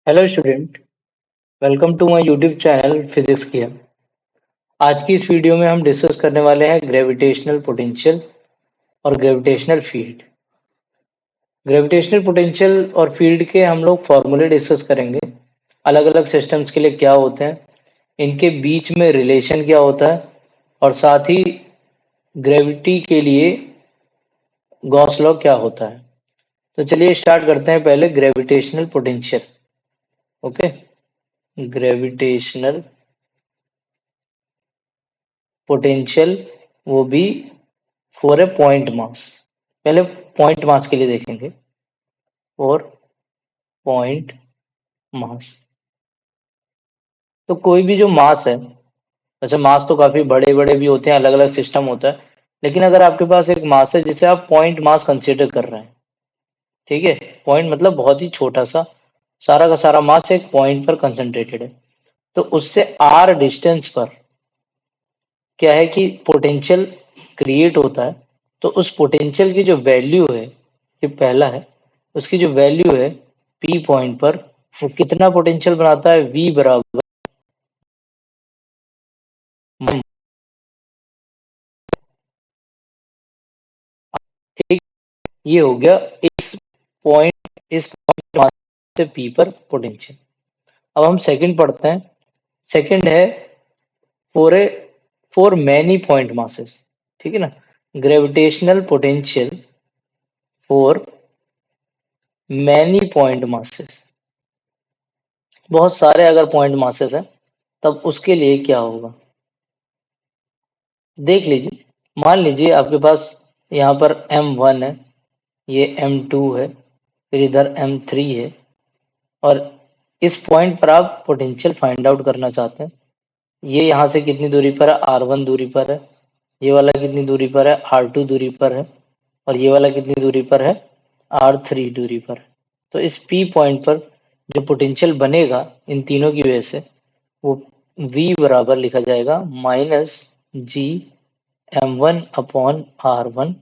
Hello student, welcome to my YouTube channel physics किया। आज की इस वीडियो में हम डिस्कस करने वाले हैं ग्रेविटेशनल पोटेंशियल और ग्रेविटेशनल फील्ड। ग्रेविटेशनल पोटेंशियल और फील्ड के हम लोग फॉर्मूले डिस्कस करेंगे। अलग अलग सिस्टम्स के लिए क्या होते हैं, इनके बीच में रिलेशन क्या होता है, और साथ ही ग्रेविटी के लिए गॉस लॉ क्या होता है। तो चलिए स्टार्ट करते हैं पहले gravitational potential. Okay, gravitational potential वो भी फॉर ए पॉइंट मास। पहले पॉइंट मास के लिए देखेंगे। फॉर पॉइंट मास, तो कोई भी जो मास है, वैसे मास तो काफी बड़े बड़े भी होते हैं, अलग अलग सिस्टम होता है, लेकिन अगर आपके पास एक मास है जिसे आप पॉइंट मास कंसीडर कर रहे हैं, ठीक है, पॉइंट मतलब बहुत ही छोटा सा, सारा का सारा मास एक पॉइंट पर कंसंट्रेटेड है, तो उससे आर डिस्टेंस पर क्या है कि पोटेंशियल क्रिएट होता है। तो उस पोटेंशियल की जो वैल्यू है, ये पहला है, उसकी जो वैल्यू है पी पॉइंट पर, वो कितना पोटेंशियल बनाता है, वी बराबर, ठीक। ये हो गया इस पॉइंट से पी पर पोटेंशियल। अब हम सेकंड पढ़ते हैं। सेकंड है for A for many point masses, ठीक है ना। Gravitational potential for many point masses, बहुत सारे अगर पॉइंट मासेस हैं तब उसके लिए क्या होगा, देख लीजिए। मान लीजिए आपके पास यहाँ पर m1 है, ये m2 है, फिर इधर m3 है, और इस पॉइंट पर आप पोटेंशियल फाइंड आउट करना चाहते हैं। ये यहाँ से कितनी दूरी पर है, r1 दूरी पर है, ये वाला कितनी दूरी पर है, r2 दूरी पर है, और ये वाला कितनी दूरी पर है, r3 दूरी पर है। तो इस P पॉइंट पर जो पोटेंशियल बनेगा इन तीनों की वजह से, वो V बराबर लिखा जाएगा -G m1/r1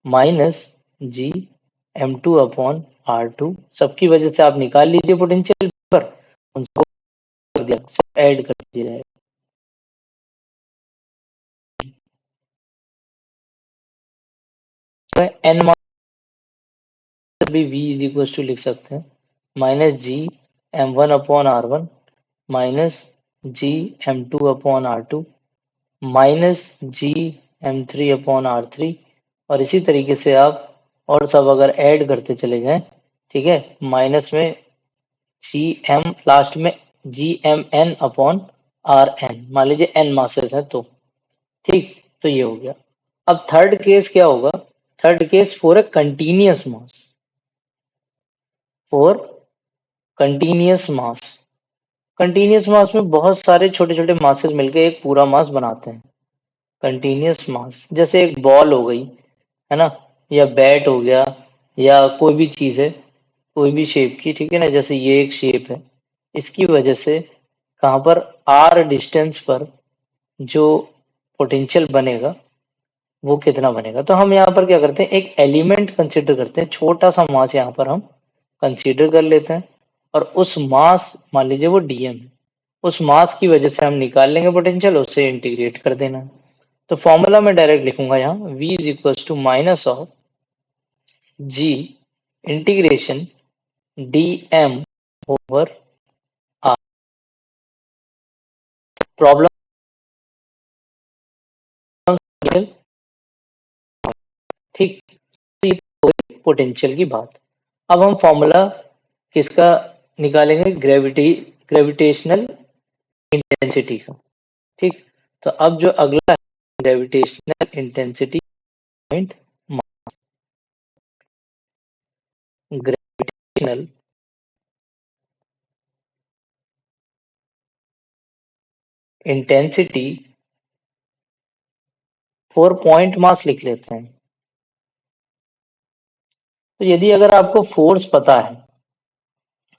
-G m2/r2। सबकी वजह से आप निकाल लीजिए पोटेंशियल पर, उनको कर दिया, सब ऐड कर दिया जाएगा। तो n भी V इज इक्वल टू लिख सकते हैं -G m1/r1 -G m2/r2 -G m3/r3, और इसी तरीके से आप और सब अगर ऐड करते चले जाएं, ठीक है, माइनस में जी एम, लास्ट में Gmn/Rn, मान लीजिए n मासेस है तो, ठीक। तो ये हो गया। अब थर्ड केस क्या होगा, third case for a continuous mass, for continuous mass. Continuous mass में बहुत सारे छोटे छोटे मासेस मिलकर एक पूरा मास बनाते हैं। कंटिन्यूअस मास जैसे एक बॉल हो गई, है ना, या बैट हो गया, या कोई भी चीज है, कोई भी शेप की, ठीक है ना, जैसे ये एक शेप है। इसकी वजह से कहाँ पर, आर डिस्टेंस पर जो पोटेंशियल बनेगा वो कितना बनेगा। तो हम यहाँ पर क्या करते हैं, एक एलिमेंट कंसीडर करते हैं, छोटा सा मास यहाँ पर हम कंसीडर कर लेते हैं, और उस मास, मान लीजिए वो डीएम है, उस मास की वजह से हम निकाल लेंगे पोटेंशियल, उससे इंटीग्रेट कर देना है। तो फॉर्मूला मैं डायरेक्ट लिखूंगा यहाँ, v is equal to minus of G integration d M over r. Problem, ठीक। पोटेंशियल की बात। अब हम फॉर्मूला किसका निकालेंगे, ग्रेविटेशनल इंटेंसिटी का, ठीक। तो अब जो अगला है, gravitational intensity point, gravitational intensity for point mass लिख लेते हैं। तो यदि अगर आपको फोर्स पता है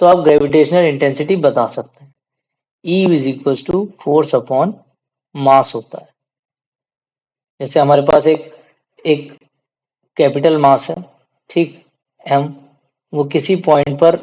तो आप ग्रेविटेशनल इंटेंसिटी बता सकते हैं। E is equal to force upon mass होता है। जैसे हमारे पास एक एक कैपिटल मास है, ठीक, m, वो किसी पॉइंट पर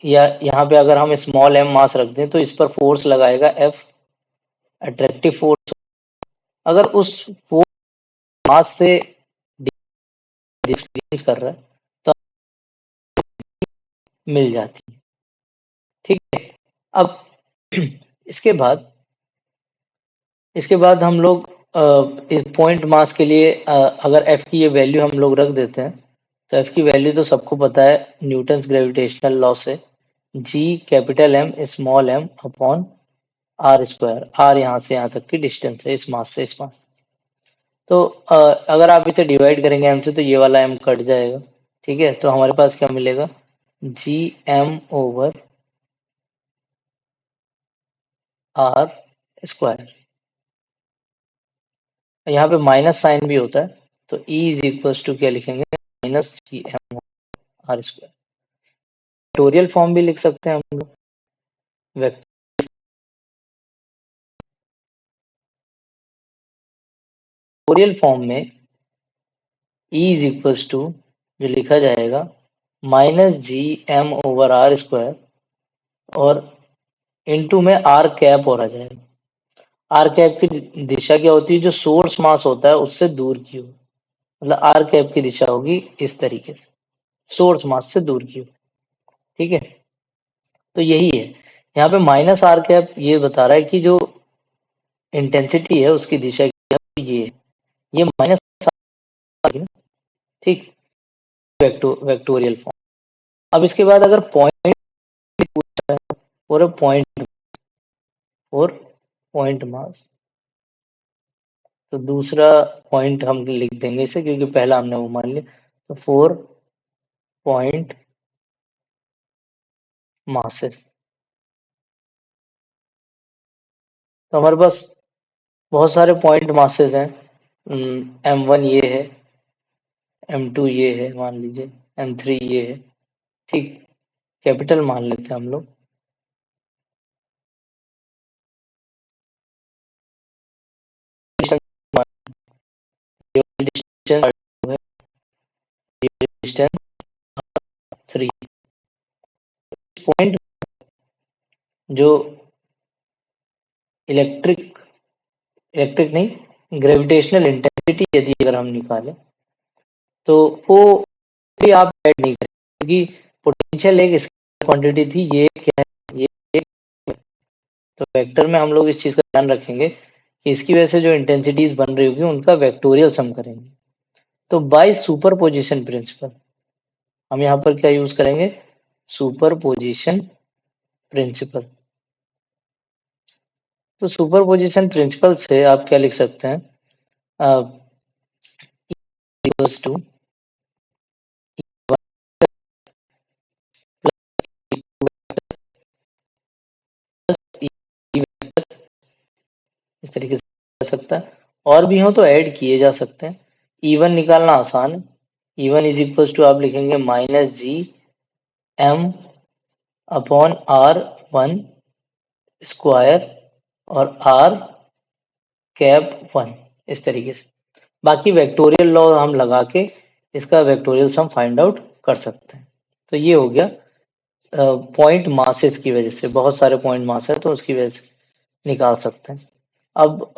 या यहाँ पे अगर हम स्मॉल m मास रख दें तो इस पर फोर्स लगाएगा F, अट्रैक्टिव फोर्स। अगर उस फोर्स मास से डिस्टेंस कर रहा है तो मिल जाती है। ठीक है। अब इसके बाद हम लोग इस पॉइंट मास के लिए अगर F की ये वैल्यू हम लोग रख देते हैं तो F की वैल्यू तो सबको पता है, न्यूटन्स ग्रेविटेशनल लॉ से G capital M small m upon R square. R यहाँ से यहाँ तक की डिस्टेंस है, इस मास से इस मास। तो अगर आप इसे डिवाइड करेंगे m से तो ये वाला m कट जाएगा। ठीक है, तो हमारे पास क्या मिलेगा, G M over R square. यहाँ पे माइनस साइन भी होता है तो E इज इक्वल टू क्या लिखेंगे, minus G M R square. Vectorial form भी लिख सकते हैं हम लोग। वेक्टोरियल फॉर्म में E इज इक्वल टू जो लिखा जाएगा minus G M over R square और इनटू में आर कैप और आ जाएगा। आर कैप की दिशा क्या होती है, जो सोर्स मास होता है उससे दूर की हो, मतलब आर कैप की दिशा होगी इस तरीके से, सोर्स मास से दूर की हो। ठीक है, तो यही है। यहाँ पे माइनस आर कैप ये बता रहा है कि जो इंटेंसिटी है उसकी दिशा क्या है, ये माइनस, ठीक, वेक्टोरियल फॉर्म। अब इसके बाद अगर पॉइंट और पॉइंट मास, तो दूसरा पॉइंट हम लिख देंगे इसे क्योंकि पहला हमने वो मान लिया। तो 4 पॉइंट मासेस। तो हमारे पास बहुत सारे पॉइंट मासेस हैं। M1 ये है, M2 ये है, मान लीजिए M3 ये है। ठीक, कैपिटल मान लेते हैं हम लोग। डिस्टेंस 3 पॉइंट, जो इलेक्ट्रिक इलेक्ट्रिक नहीं, ग्रेविटेशनल इंटेंसिटी यदि अगर हम निकालें तो वो भी आप ऐड नहीं करें क्योंकि पोटेंशियल एक स्केलर क्वांटिटी थी, ये क्या है, ये एक। तो वेक्टर में हम लोग इस चीज का ध्यान रखेंगे कि इसकी वजह से जो इंटेंसिटीज बन रही होगी उनका वेक्टोरियल सम करेंगे। तो बाय सुपरपोजिशन प्रिंसिपल हम यहाँ पर क्या यूज करेंगे, सुपरपोजिशन प्रिंसिपल। तो सुपरपोजिशन प्रिंसिपल से आप क्या लिख सकते हैं, इक्वल्स टू इस तरीके से कर सकता है। और भी हो तो ऐड किए जा सकते हैं। E1 निकालना आसान है। E1 इज इक्वल टू आप लिखेंगे minus G M upon R one square और आर कैप वन, इस तरीके से। बाकी वेक्टोरियल लॉ हम लगा के इसका वेक्टोरियल सम फाइंड आउट कर सकते हैं। तो ये हो गया पॉइंट मासेस की वजह से, बहुत सारे पॉइंट मास है तो उसकी वजह से निकाल सकते हैं। अब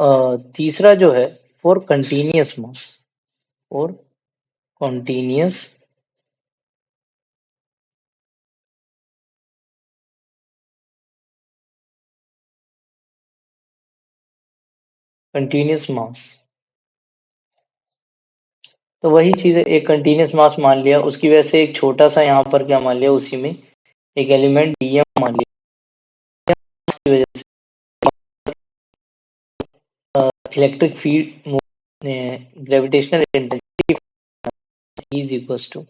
तीसरा जो है for continuous mass, for continuous continuous mass. तो वही चीज है, एक कंटीन्यूअस मास मान लिया, उसकी वजह से एक छोटा सा यहाँ पर क्या मान लिया, उसी में एक एलिमेंट डीएम मान लिया, की वजह से electric field gravitational intensity is equal to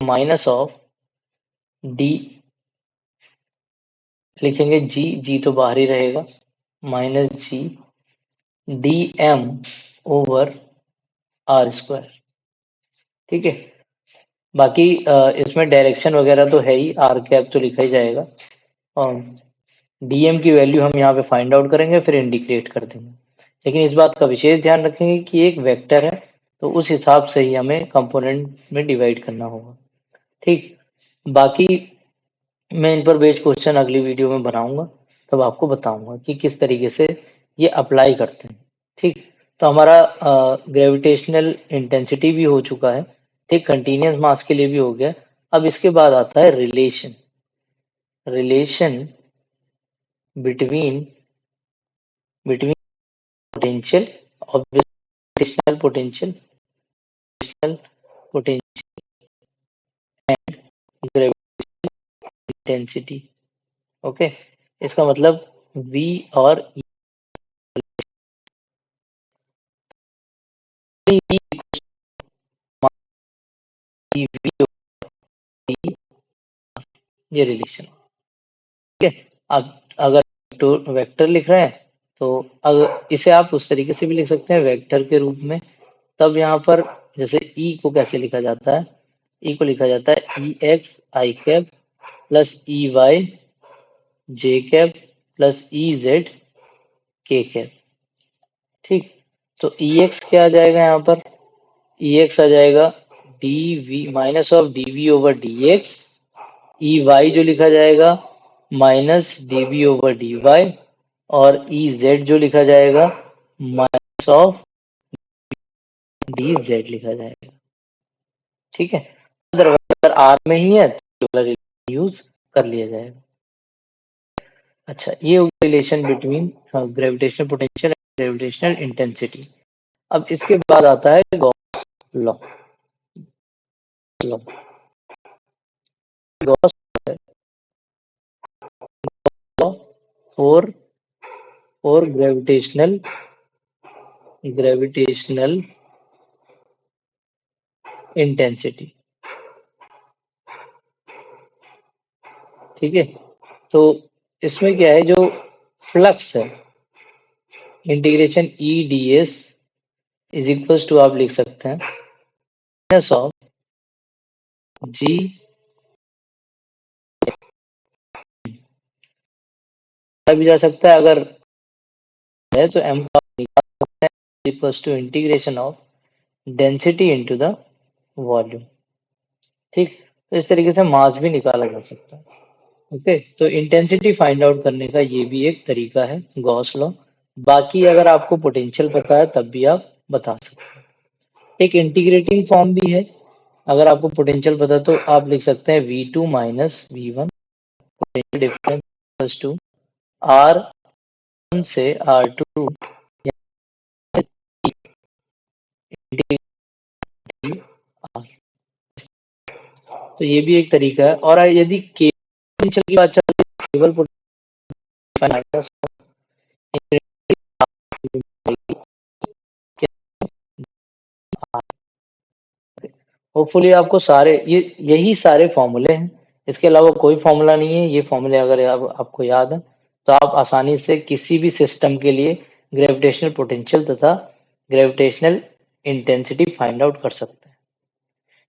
minus of D, लिखेंगे जी, जी तो बाहर ही रहेगा, minus G D M over R square. ठीक है, बाकी इसमें डायरेक्शन वगैरह तो है ही, आर कैप तो लिखा ही जाएगा और डीएम की वैल्यू हम यहाँ पे फाइंड आउट करेंगे फिर इंडिकेट कर देंगे। लेकिन इस बात का विशेष ध्यान रखेंगे कि एक वेक्टर है तो उस हिसाब से ही हमें कंपोनेंट में डिवाइड करना होगा। ठीक, बाकी मैं इन पर बेस्ड क्वेश्चन अगली वीडियो में बनाऊंगा, तब आपको बताऊंगा कि किस तरीके से ये अप्लाई करते हैं। ठीक, तो हमारा ग्रेविटेशनल इंटेंसिटी भी हो चुका है। ठीक, कंटिन्यूस मास के लिए भी हो गया। अब इसके बाद आता है relation. Relation between between potential और gravitational potential, potential intensity. Okay, इसका मतलब V और ये रिलेशन। ठीक है, अब अगर तो वेक्टर लिख रहे हैं तो अगर इसे आप उस तरीके से भी लिख सकते हैं वेक्टर के रूप में। तब यहाँ पर जैसे E को कैसे लिखा जाता है, E को लिखा जाता है ई एक्स आई कैप प्लस ई वाई जे कैप प्लस ई जेड के कैप। ठीक, तो ई एक्स क्या आ जाएगा यहाँ पर, ई एक्स आ जाएगा D V minus of D V over D X, E Y जो लिखा जाएगा minus D V over D Y, और ई जेड जो लिखा जाएगा माइनस ऑफ डी जेड लिखा जाएगा। ठीक है, अगर आर में ही है तो यूज कर लिया जाएगा। अच्छा, ये हो गया relation between gravitational potential and gravitational intensity. अब इसके बाद आता है Gauss law. Law Gauss law for for gravitational intensity. ठीक है, तो इसमें क्या है, जो फ्लक्स है integration E D S is equals to आप लिख सकते हैं माइनस ऑफ जी भी जा सकता है, अगर है तो एम का निकाल सकते हैं equals to integration of density into the volume. ठीक, तो इस तरीके से मास भी निकाला जा सकता है। ओके, तो इंटेंसिटी फाइंड आउट करने का ये भी एक तरीका है गॉस लॉ। बाकी अगर आपको पोटेंशियल पता है तब भी आप बता सकते हैं। एक इंटीग्रेटिंग फॉर्म भी है, अगर आपको पोटेंशियल पता तो आप लिख सकते हैं V2 minus V1 potential difference to R1 से R2 तो ये भी एक तरीका है। और यदि पोटेंशियल की बात चले तो केवल पोटेंशियल होपफुली आपको सारे ये यही सारे फॉर्मूले हैं, इसके अलावा कोई फॉर्मूला नहीं है। ये फॉर्मूले अगर आपको याद है तो आप आसानी से किसी भी सिस्टम के लिए ग्रेविटेशनल पोटेंशियल तथा ग्रेविटेशनल इंटेंसिटी फाइंड आउट कर सकते हैं।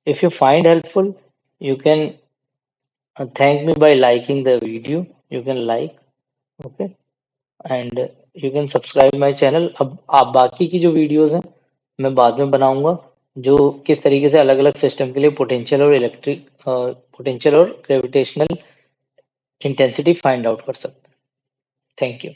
If you find helpful you can thank me by liking the video. You can like, okay, and you can subscribe my channel। अब आप बाकी की जो वीडियोस हैं मैं बाद में बनाऊंगा, जो किस तरीके से अलग अलग सिस्टम के लिए पोटेंशियल और ग्रेविटेशनल इंटेंसिटी फाइंड आउट कर सकते हैं। Thank you.